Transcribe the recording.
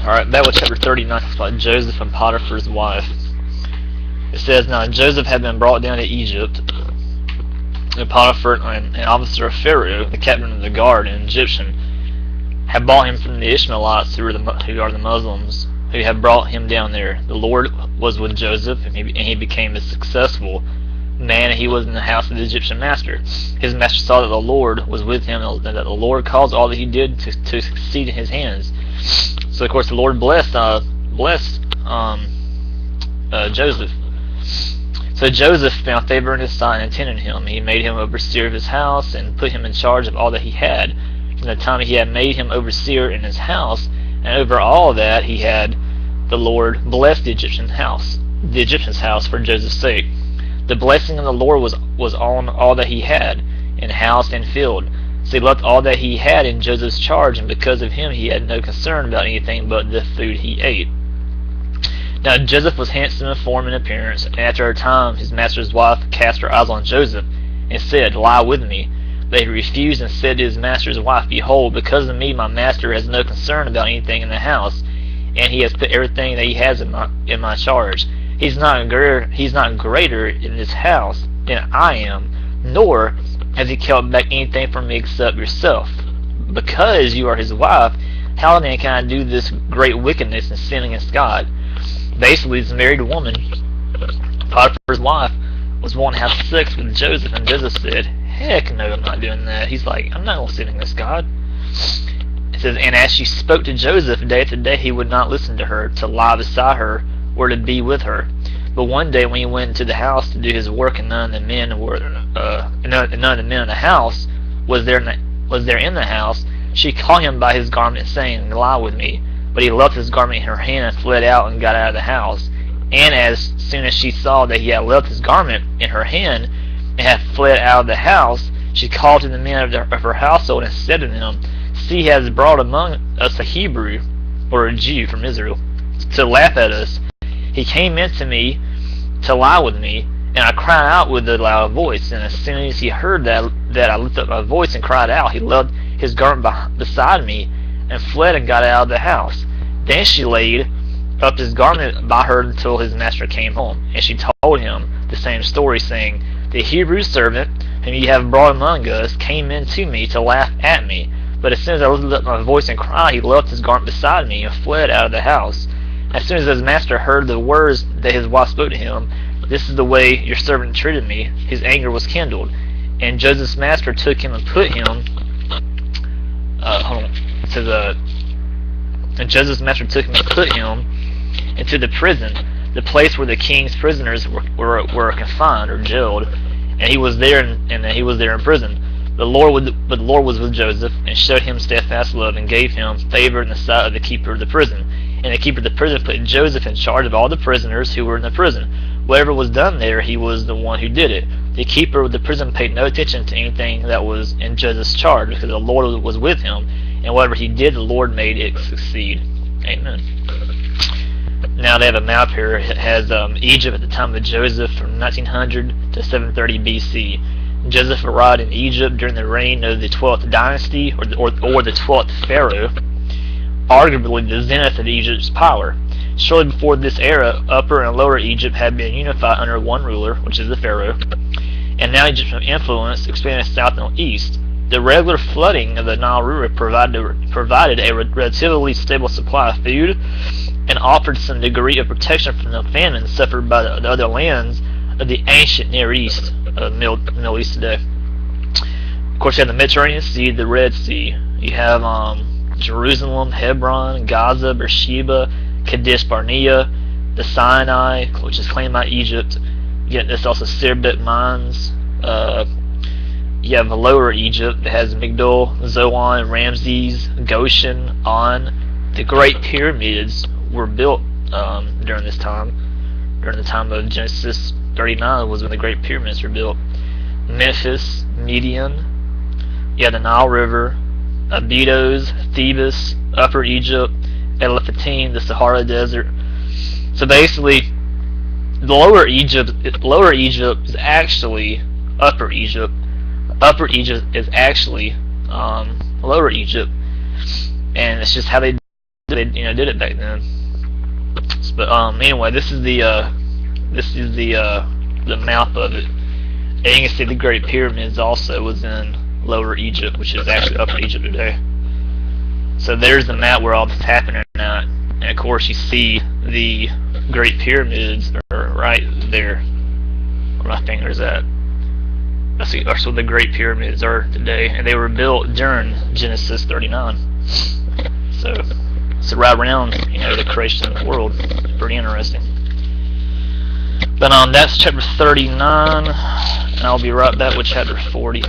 Alright, back with chapter 39, it's about Joseph and Potiphar's wife. It says, Now Joseph had been brought down to Egypt, and Potiphar, an officer of Pharaoh, the captain of the guard, an Egyptian, had bought him from the Ishmaelites, who are the Muslims, who had brought him down there. The Lord was with Joseph, and he became a successful man, and he was in the house of the Egyptian master. His master saw that the Lord was with him, and that the Lord caused all that he did to succeed in his hands. So of course the Lord blessed Joseph. So Joseph found favor in his sight and attended him. He made him overseer of his house and put him in charge of all that he had. From the time he had made him overseer in his house, and over all that he had, the Lord blessed the Egyptian's house for Joseph's sake. The blessing of the Lord was on all that he had, in house and field. So he left all that he had in Joseph's charge, and because of him he had no concern about anything but the food he ate. Now Joseph was handsome in form and appearance, and after a time his master's wife cast her eyes on Joseph, and said, Lie with me. But he refused and said to his master's wife, Behold, because of me my master has no concern about anything in the house, and he has put everything that he has in my charge. He's not greater in this house than I am, nor has he kept back anything from me except yourself. Because you are his wife, how then can I do this great wickedness and sin against God? Basically, this married woman, Potiphar's wife, was wanting to have sex with Joseph, and Joseph said, Heck no, I'm not doing that. He's like, I'm not going to sin against God. It says, And as she spoke to Joseph day after day, he would not listen to her, to lie beside her, or to be with her. But one day when he went into the house to do his work, and none of the men in the house was there in the house, she caught him by his garment, saying, Lie with me. But he left his garment in her hand and fled out and got out of the house. And as soon as she saw that he had left his garment in her hand and had fled out of the house, she called to the men of her household and said to them, See, he has brought among us a Hebrew, or a Jew from Israel, to laugh at us. He came in to me to lie with me, and I cried out with a loud voice. And as soon as he heard that I lifted up my voice and cried out, he left his garment beside me and fled and got out of the house. Then she laid up his garment by her until his master came home. And she told him the same story, saying, The Hebrew servant whom you have brought among us came in to me to laugh at me. But as soon as I lifted up my voice and cried, he left his garment beside me and fled out of the house. As soon as his master heard the words that his wife spoke to him, This is the way your servant treated me, his anger was kindled. And Joseph's master took him and put him into the prison, the place where the king's prisoners were confined or jailed, and he was there in prison. But the Lord was with Joseph, and showed him steadfast love, and gave him favor in the sight of the keeper of the prison. And the keeper of the prison put Joseph in charge of all the prisoners who were in the prison. Whatever was done there, he was the one who did it. The keeper of the prison paid no attention to anything that was in Joseph's charge, because the Lord was with him, and whatever he did, the Lord made it succeed. Amen. Now they have a map here. It has Egypt at the time of Joseph from 1900 to 730 BC. Joseph arrived in Egypt during the reign of the 12th dynasty, or the 12th pharaoh, arguably the zenith of Egypt's power. Shortly before this era, Upper and Lower Egypt had been unified under one ruler, which is the pharaoh, and now Egyptian influence expanded south and east. The regular flooding of the Nile River provided a relatively stable supply of food and offered some degree of protection from the famine suffered by the other lands of the ancient Near East, Middle East today. Of course, you have the Mediterranean Sea, the Red Sea. You have Jerusalem, Hebron, Gaza, Beersheba, Kadesh Barnea, the Sinai, which is claimed by Egypt. There's also Sirbet Mines. You have Lower Egypt that has Migdol, Zoan, Ramses, Goshen, On. The Great Pyramids were built during this time. During the time of Genesis 39 was when the Great Pyramids were built. Memphis, Median. You have the Nile River, Abydos, Thebes, Upper Egypt, Elaphantine, the Sahara Desert. So basically, Lower Egypt is actually Upper Egypt. Upper Egypt is actually Lower Egypt, and it's just how they they did it back then. But anyway, this is the map of it. And you can see the Great Pyramids also was in Lower Egypt, which is actually Upper Egypt today. So there's the map where all this happening at. And of course you see the Great Pyramids are right there where my finger's at. That's what the Great Pyramids are today, and they were built during Genesis 39. So right around the creation of the world. Pretty interesting. But that's chapter 39, and I'll be right back with chapter 40.